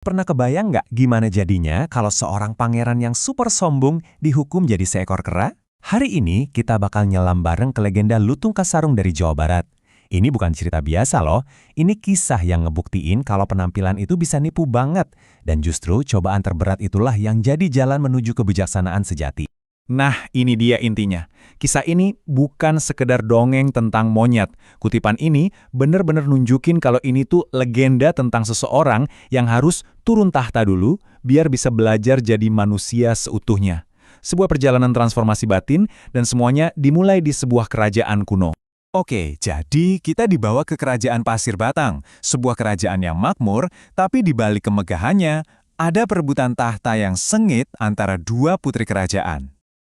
Pernah kebayang nggak gimana jadinya kalau seorang pangeran yang super sombong dihukum jadi seekor kera? Hari ini kita bakal nyelam bareng ke legenda Lutung Kasarung dari Jawa Barat. Ini bukan cerita biasa loh, ini kisah yang ngebuktiin kalau penampilan itu bisa nipu banget. Dan justru cobaan terberat itulah yang jadi jalan menuju kebijaksanaan sejati. Nah, ini dia intinya. Kisah ini bukan sekedar dongeng tentang monyet. Kutipan ini benar-benar nunjukin kalau ini tuh legenda tentang seseorang yang harus turun tahta dulu biar bisa belajar jadi manusia seutuhnya. Sebuah perjalanan transformasi batin dan semuanya dimulai di sebuah kerajaan kuno. Oke, jadi kita dibawa ke Kerajaan Pasir Batang, sebuah kerajaan yang makmur, tapi di balik kemegahannya, ada perebutan tahta yang sengit antara dua putri kerajaan.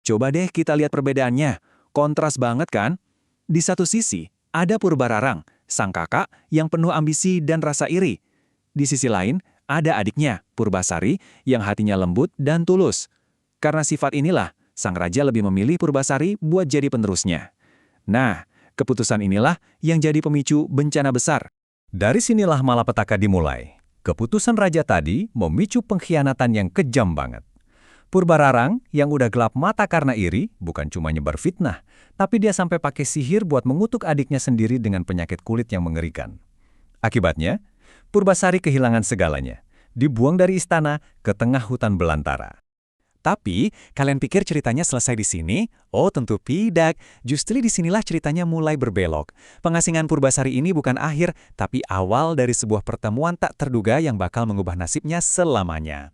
Coba deh kita lihat perbedaannya. Kontras banget kan? Di satu sisi, ada Purbararang, sang kakak yang penuh ambisi dan rasa iri. Di sisi lain, ada adiknya, Purbasari, yang hatinya lembut dan tulus. Karena sifat inilah, sang raja lebih memilih Purbasari buat jadi penerusnya. Nah, keputusan inilah yang jadi pemicu bencana besar. Dari sinilah malapetaka dimulai. Keputusan raja tadi memicu pengkhianatan yang kejam banget. Purbararang yang udah gelap mata karena iri, bukan cuma nyebar fitnah, tapi dia sampai pakai sihir buat mengutuk adiknya sendiri dengan penyakit kulit yang mengerikan. Akibatnya, Purbasari kehilangan segalanya, dibuang dari istana ke tengah hutan belantara. Tapi, kalian pikir ceritanya selesai di sini? Oh, tentu tidak. Justru disinilah ceritanya mulai berbelok. Pengasingan Purbasari ini bukan akhir, tapi awal dari sebuah pertemuan tak terduga yang bakal mengubah nasibnya selamanya.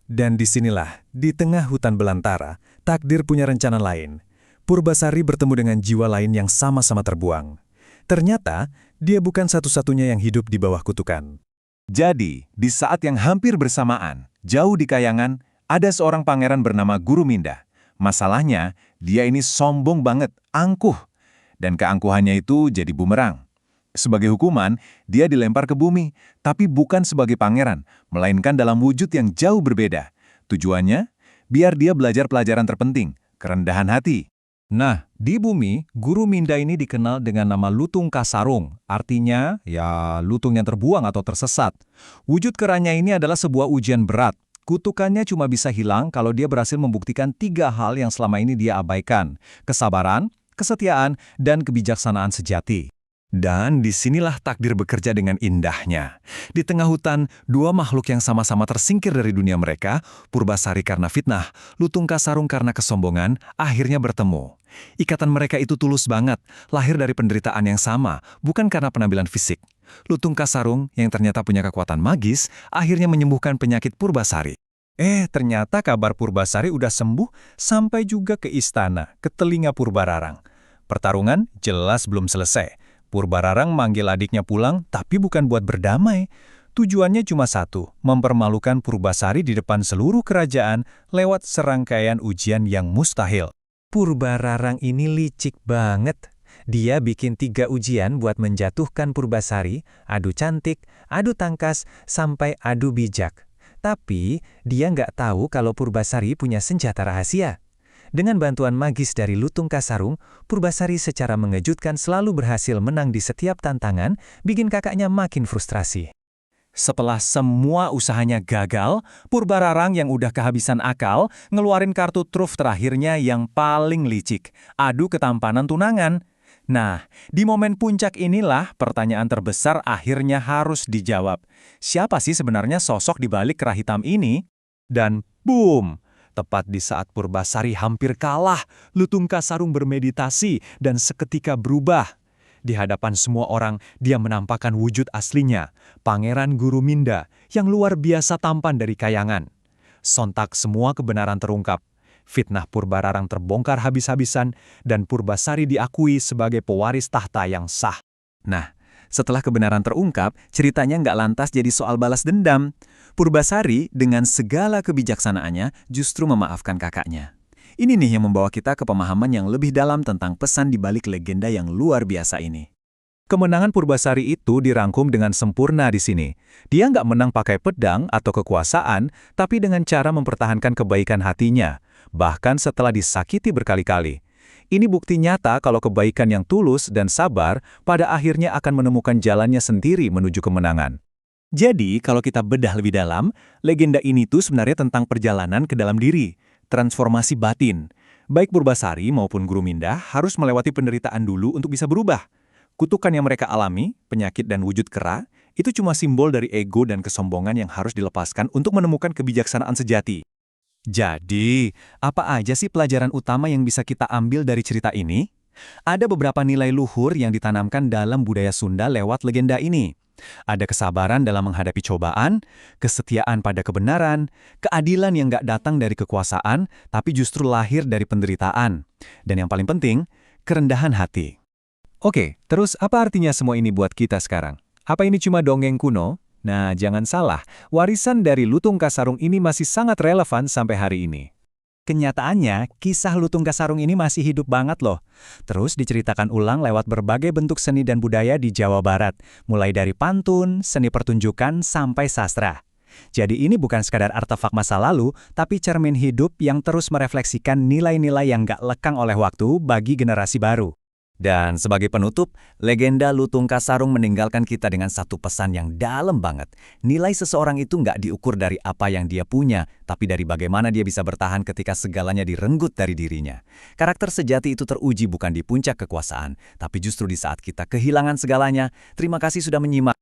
Dan disinilah, di tengah hutan belantara, takdir punya rencana lain. Purbasari bertemu dengan jiwa lain yang sama-sama terbuang. Ternyata, dia bukan satu-satunya yang hidup di bawah kutukan. Jadi, di saat yang hampir bersamaan, jauh di kayangan, ada seorang pangeran bernama Guru Minda. Masalahnya, dia ini sombong banget, angkuh. Dan keangkuhannya itu jadi bumerang. Sebagai hukuman, dia dilempar ke bumi, tapi bukan sebagai pangeran, melainkan dalam wujud yang jauh berbeda. Tujuannya, biar dia belajar pelajaran terpenting, kerendahan hati. Nah, di bumi, Guru Minda ini dikenal dengan nama Lutung Kasarung, artinya, ya lutung yang terbuang atau tersesat. Wujud keranya ini adalah sebuah ujian berat. Kutukannya cuma bisa hilang kalau dia berhasil membuktikan 3 hal yang selama ini dia abaikan: kesabaran, kesetiaan, dan kebijaksanaan sejati. Dan disinilah takdir bekerja dengan indahnya. Di tengah hutan, dua makhluk yang sama-sama tersingkir dari dunia mereka, Purbasari karena fitnah, Lutung Kasarung karena kesombongan, akhirnya bertemu. Ikatan mereka itu tulus banget, lahir dari penderitaan yang sama, bukan karena penampilan fisik. Lutung Kasarung, yang ternyata punya kekuatan magis, akhirnya menyembuhkan penyakit Purbasari. Ternyata kabar Purbasari udah sembuh sampai juga ke istana, ke telinga Purbararang. Pertarungan jelas belum selesai. Purbararang manggil adiknya pulang, tapi bukan buat berdamai. Tujuannya cuma satu, mempermalukan Purbasari di depan seluruh kerajaan lewat serangkaian ujian yang mustahil. Purbararang ini licik banget. Dia bikin 3 ujian buat menjatuhkan Purbasari, adu cantik, adu tangkas, sampai adu bijak. Tapi, dia nggak tahu kalau Purbasari punya senjata rahasia. Dengan bantuan magis dari Lutung Kasarung, Purbasari secara mengejutkan selalu berhasil menang di setiap tantangan, bikin kakaknya makin frustrasi. Setelah semua usahanya gagal, Purbararang yang udah kehabisan akal, ngeluarin kartu truf terakhirnya yang paling licik, adu ketampanan tunangan. Nah, di momen puncak inilah pertanyaan terbesar akhirnya harus dijawab. Siapa sih sebenarnya sosok di balik kera hitam ini? Dan boom! Tepat di saat Purbasari hampir kalah, Lutung Kasarung bermeditasi dan seketika berubah. Di hadapan semua orang, dia menampakkan wujud aslinya, Pangeran Guru Minda, yang luar biasa tampan dari kayangan. Sontak semua kebenaran terungkap. Fitnah Purbararang terbongkar habis-habisan, dan Purbasari diakui sebagai pewaris tahta yang sah. Nah, setelah kebenaran terungkap, ceritanya nggak lantas jadi soal balas dendam. Purbasari dengan segala kebijaksanaannya justru memaafkan kakaknya. Ini nih yang membawa kita ke pemahaman yang lebih dalam tentang pesan di balik legenda yang luar biasa ini. Kemenangan Purbasari itu dirangkum dengan sempurna di sini. Dia nggak menang pakai pedang atau kekuasaan, tapi dengan cara mempertahankan kebaikan hatinya, bahkan setelah disakiti berkali-kali. Ini bukti nyata kalau kebaikan yang tulus dan sabar pada akhirnya akan menemukan jalannya sendiri menuju kemenangan. Jadi, kalau kita bedah lebih dalam, legenda ini tuh sebenarnya tentang perjalanan ke dalam diri, transformasi batin. Baik Purbasari maupun Guru Mindah harus melewati penderitaan dulu untuk bisa berubah. Kutukan yang mereka alami, penyakit dan wujud kera, itu cuma simbol dari ego dan kesombongan yang harus dilepaskan untuk menemukan kebijaksanaan sejati. Jadi, apa aja sih pelajaran utama yang bisa kita ambil dari cerita ini? Ada beberapa nilai luhur yang ditanamkan dalam budaya Sunda lewat legenda ini. Ada kesabaran dalam menghadapi cobaan, kesetiaan pada kebenaran, keadilan yang nggak datang dari kekuasaan, tapi justru lahir dari penderitaan. Dan yang paling penting, kerendahan hati. Oke, terus apa artinya semua ini buat kita sekarang? Apa ini cuma dongeng kuno? Nah, jangan salah, warisan dari Lutung Kasarung ini masih sangat relevan sampai hari ini. Kenyataannya, kisah Lutung Kasarung ini masih hidup banget loh. Terus diceritakan ulang lewat berbagai bentuk seni dan budaya di Jawa Barat, mulai dari pantun, seni pertunjukan, sampai sastra. Jadi ini bukan sekadar artefak masa lalu, tapi cermin hidup yang terus merefleksikan nilai-nilai yang gak lekang oleh waktu bagi generasi baru. Dan sebagai penutup, legenda Lutung Kasarung meninggalkan kita dengan satu pesan yang dalam banget. Nilai seseorang itu nggak diukur dari apa yang dia punya, tapi dari bagaimana dia bisa bertahan ketika segalanya direnggut dari dirinya. Karakter sejati itu teruji bukan di puncak kekuasaan, tapi justru di saat kita kehilangan segalanya. Terima kasih sudah menyimak.